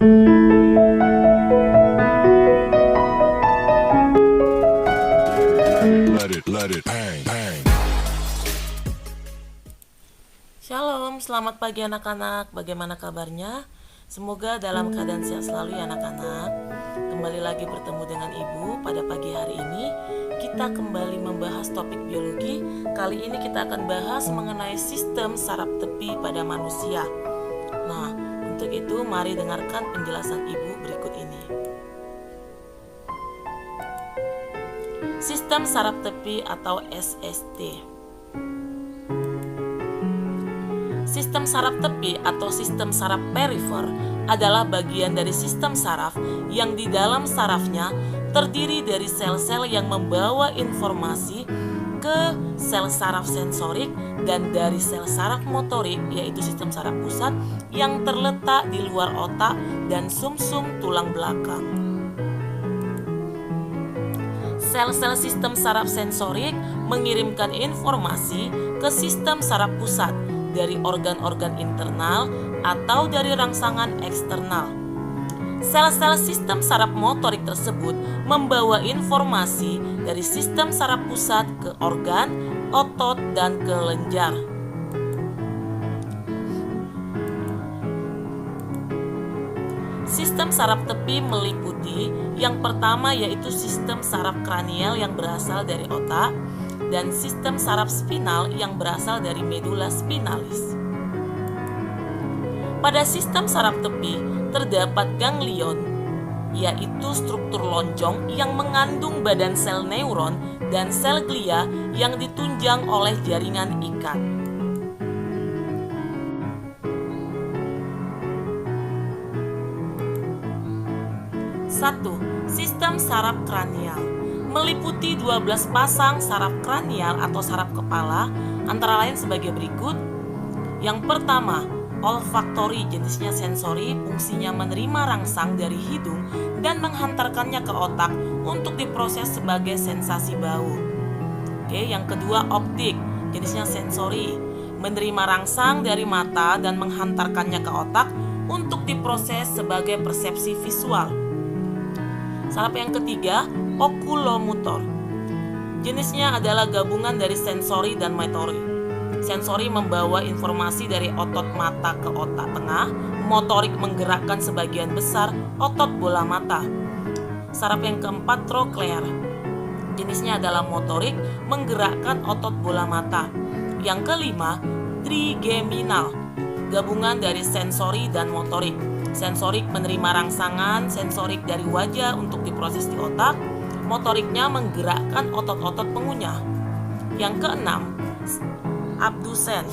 Let it bang, bang. Shalom, selamat pagi anak-anak. Bagaimana kabarnya? Semoga dalam keadaan sehat selalu ya anak-anak. Kembali lagi bertemu dengan Ibu pada pagi hari ini. Kita kembali membahas topik biologi. Kali ini kita akan bahas mengenai sistem saraf tepi pada manusia. Nah, untuk itu mari dengarkan penjelasan Ibu berikut ini. Sistem saraf tepi atau SST. Sistem saraf tepi atau sistem saraf perifer adalah bagian dari sistem saraf yang di dalam sarafnya terdiri dari sel-sel yang membawa informasi ke sel saraf sensorik dan dari sel saraf motorik, yaitu sistem saraf pusat yang terletak di luar otak dan sumsum tulang belakang. Sel-sel sistem saraf sensorik mengirimkan informasi ke sistem saraf pusat dari organ-organ internal atau dari rangsangan eksternal. Sel-sel sistem saraf motorik tersebut membawa informasi dari sistem saraf pusat ke organ, otot, dan kelenjar. Sistem saraf tepi meliputi yang pertama yaitu sistem saraf kranial yang berasal dari otak dan sistem saraf spinal yang berasal dari medula spinalis. Pada sistem saraf tepi terdapat ganglion, yaitu struktur lonjong yang mengandung badan sel neuron dan sel glia yang ditunjang oleh jaringan ikat. Satu, sistem saraf kranial meliputi 12 pasang saraf kranial atau saraf kepala, antara lain sebagai berikut. Yang pertama, olfaktori, jenisnya sensori, fungsinya menerima rangsang dari hidung dan menghantarkannya ke otak untuk diproses sebagai sensasi bau. Yang kedua, optik, jenisnya sensori, menerima rangsang dari mata dan menghantarkannya ke otak untuk diproses sebagai persepsi visual. Saraf yang ketiga, okulomotor. Jenisnya adalah gabungan dari sensori dan motorik. Sensori membawa informasi dari otot mata ke otak tengah, motorik menggerakkan sebagian besar otot bola mata. Saraf yang keempat, troklear. Jenisnya adalah motorik, menggerakkan otot bola mata. Yang kelima, trigeminal. Gabungan dari sensori dan motorik. Sensorik menerima rangsangan sensorik dari wajah untuk diproses di otak. Motoriknya menggerakkan otot-otot pengunyah. Yang keenam, abdusen.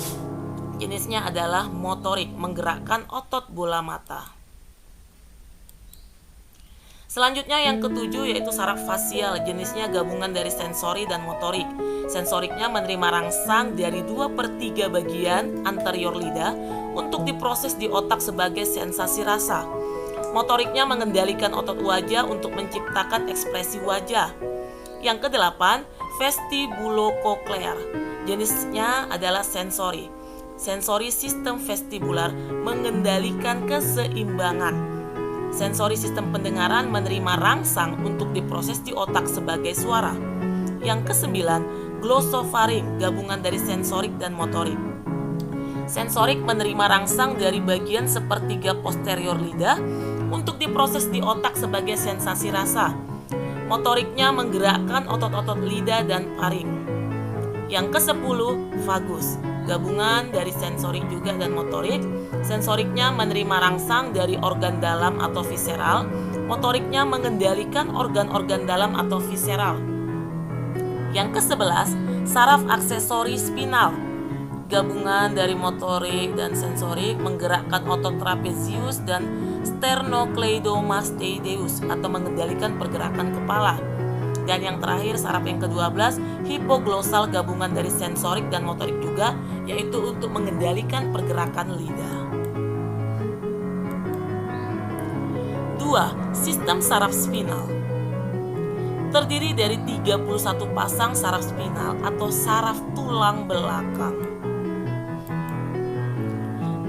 Jenisnya adalah motorik, menggerakkan otot bola mata. Selanjutnya yang ketujuh yaitu saraf fasial. Jenisnya gabungan dari sensori dan motorik. Sensoriknya menerima rangsang dari 2/3 bagian anterior lidah untuk diproses di otak sebagai sensasi rasa. Motoriknya mengendalikan otot wajah untuk menciptakan ekspresi wajah. Yang kedelapan, vestibulokoklear. Jenisnya adalah sensori. Sensori sistem vestibular mengendalikan keseimbangan. Sensori sistem pendengaran menerima rangsang untuk diproses di otak sebagai suara. Yang kesembilan, glosofaring, gabungan dari sensorik dan motorik. Sensorik menerima rangsang dari bagian sepertiga posterior lidah untuk diproses di otak sebagai sensasi rasa. Motoriknya menggerakkan otot-otot lidah dan faring. Yang kesepuluh, vagus, gabungan dari sensorik juga dan motorik. Sensoriknya menerima rangsang dari organ dalam atau visceral. Motoriknya mengendalikan organ-organ dalam atau visceral. Yang ke-11, saraf aksesori spinal. Gabungan dari motorik dan sensorik menggerakkan otot trapezius dan sternocleidomastoideus atau mengendalikan pergerakan kepala. Dan yang terakhir, saraf yang ke-12, hipoglosal, gabungan dari sensorik dan motorik juga, yaitu untuk mengendalikan pergerakan lidah. 2. Sistem saraf spinal. Terdiri dari 31 pasang saraf spinal atau saraf tulang belakang.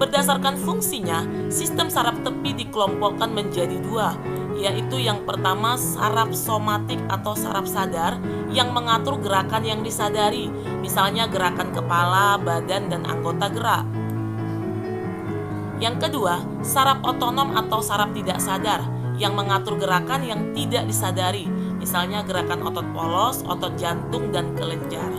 Berdasarkan fungsinya, sistem saraf tepi dikelompokkan menjadi dua, yaitu yang pertama saraf somatik atau saraf sadar yang mengatur gerakan yang disadari, misalnya gerakan kepala, badan, dan anggota gerak. Yang kedua, saraf otonom atau saraf tidak sadar yang mengatur gerakan yang tidak disadari, misalnya gerakan otot polos, otot jantung, dan kelenjar.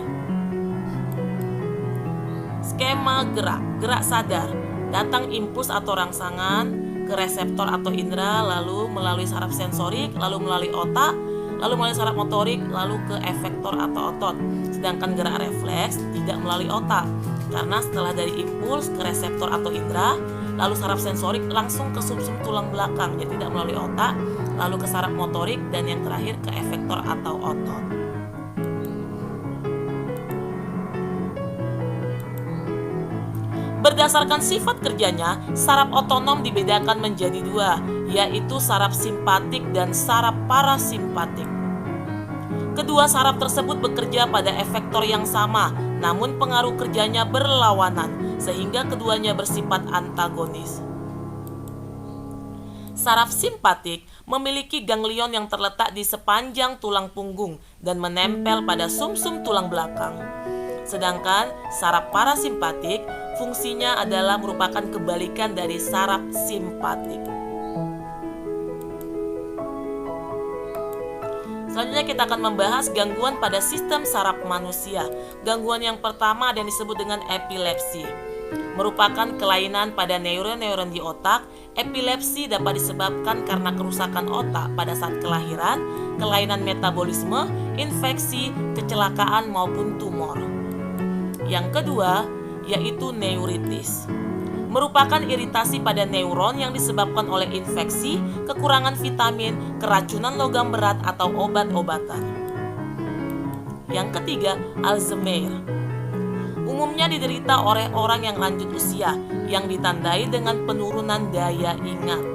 Skema gerak sadar, datang impuls atau rangsangan ke reseptor atau indera, lalu melalui saraf sensorik, lalu melalui otak, lalu melalui saraf motorik, lalu ke efektor atau otot. Sedangkan gerak refleks tidak melalui otak, karena setelah dari impuls ke reseptor atau indera, lalu saraf sensorik langsung ke sumsum tulang belakang, jadi tidak melalui otak, lalu ke saraf motorik, dan yang terakhir ke efektor atau otot. Berdasarkan sifat kerjanya, saraf otonom dibedakan menjadi dua, yaitu saraf simpatik dan saraf parasimpatik. Kedua saraf tersebut bekerja pada efektor yang sama, namun pengaruh kerjanya berlawanan, sehingga keduanya bersifat antagonis. Saraf simpatik memiliki ganglion yang terletak di sepanjang tulang punggung dan menempel pada sumsum tulang belakang. Sedangkan saraf parasimpatik fungsinya adalah merupakan kebalikan dari saraf simpatik. Selanjutnya kita akan membahas gangguan pada sistem saraf manusia. Gangguan yang pertama ada yang disebut dengan epilepsi. Merupakan kelainan pada neuron-neuron di otak. Epilepsi dapat disebabkan karena kerusakan otak pada saat kelahiran, kelainan metabolisme, infeksi, kecelakaan maupun tumor. Yang kedua, yaitu neuritis. Merupakan iritasi pada neuron yang disebabkan oleh infeksi, kekurangan vitamin, keracunan logam berat, atau obat-obatan. Yang ketiga, Alzheimer. Umumnya diderita oleh orang yang lanjut usia, yang ditandai dengan penurunan daya ingat.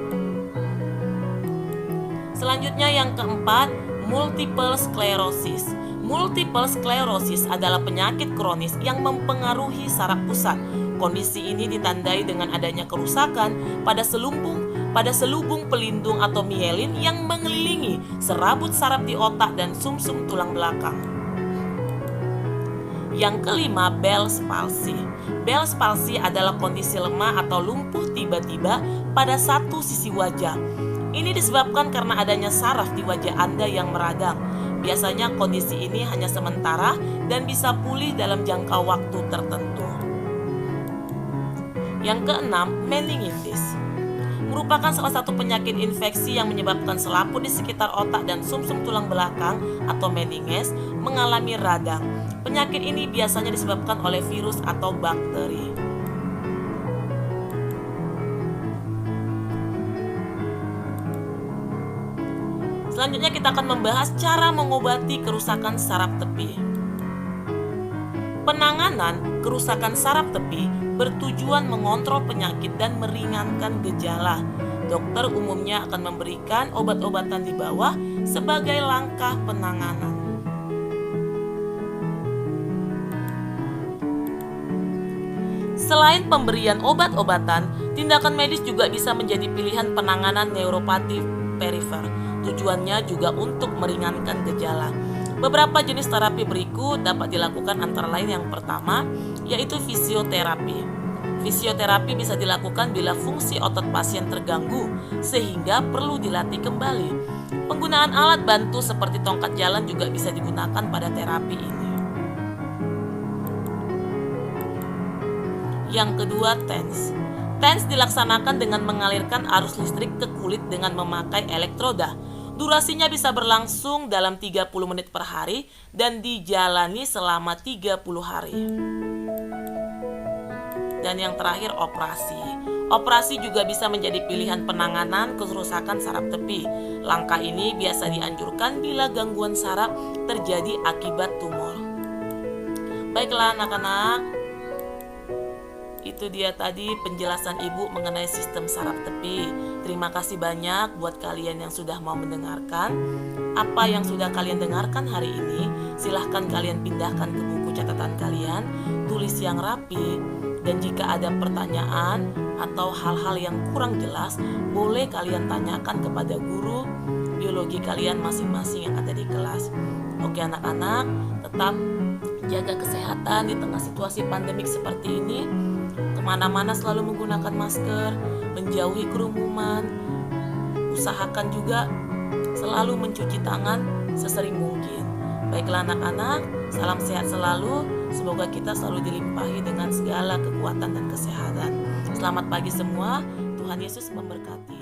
Selanjutnya yang keempat, multiple sclerosis. Multiple sclerosis adalah penyakit kronis yang mempengaruhi saraf pusat. Kondisi ini ditandai dengan adanya kerusakan pada selubung pelindung atau mielin yang mengelilingi serabut saraf di otak dan sumsum tulang belakang. Yang kelima, Bell's palsy. Bell's palsy adalah kondisi lemah atau lumpuh tiba-tiba pada satu sisi wajah. Ini disebabkan karena adanya saraf di wajah Anda yang meradang. Biasanya kondisi ini hanya sementara dan bisa pulih dalam jangka waktu tertentu. Yang keenam, meningitis. Merupakan salah satu penyakit infeksi yang menyebabkan selaput di sekitar otak dan sumsum tulang belakang atau meninges mengalami radang. Penyakit ini biasanya disebabkan oleh virus atau bakteri. Selanjutnya kita akan membahas cara mengobati kerusakan saraf tepi. Penanganan kerusakan saraf tepi bertujuan mengontrol penyakit dan meringankan gejala. Dokter umumnya akan memberikan obat-obatan di bawah sebagai langkah penanganan. Selain pemberian obat-obatan, tindakan medis juga bisa menjadi pilihan penanganan neuropati perifer. Tujuannya juga untuk meringankan gejala. Beberapa jenis terapi berikut dapat dilakukan antara lain yang pertama, yaitu fisioterapi. Fisioterapi bisa dilakukan bila fungsi otot pasien terganggu, sehingga perlu dilatih kembali. Penggunaan alat bantu seperti tongkat jalan juga bisa digunakan pada terapi ini. Yang kedua, TENS. TENS dilaksanakan dengan mengalirkan arus listrik ke kulit dengan memakai elektroda. Durasinya bisa berlangsung dalam 30 menit per hari dan dijalani selama 30 hari. Dan yang terakhir, operasi. Operasi juga bisa menjadi pilihan penanganan kerusakan saraf tepi. Langkah ini biasa dianjurkan bila gangguan saraf terjadi akibat tumor. Baiklah anak-anak, itu dia tadi penjelasan Ibu mengenai sistem saraf tepi. Terima kasih banyak buat kalian yang sudah mau mendengarkan. Apa yang sudah kalian dengarkan hari ini, silahkan kalian pindahkan ke buku catatan kalian, tulis yang rapi, Dan jika ada pertanyaan atau hal-hal yang kurang jelas, boleh kalian tanyakan kepada guru biologi kalian masing-masing yang ada di kelas. Oke anak-anak, tetap jaga kesehatan di tengah situasi pandemik seperti ini. Kemana-mana selalu menggunakan masker, menjauhi kerumunan. Usahakan juga selalu mencuci tangan sesering mungkin. Baiklah anak-anak, salam sehat selalu. Semoga kita selalu dilimpahi dengan segala kekuatan dan kesehatan. Selamat pagi semua, Tuhan Yesus memberkati.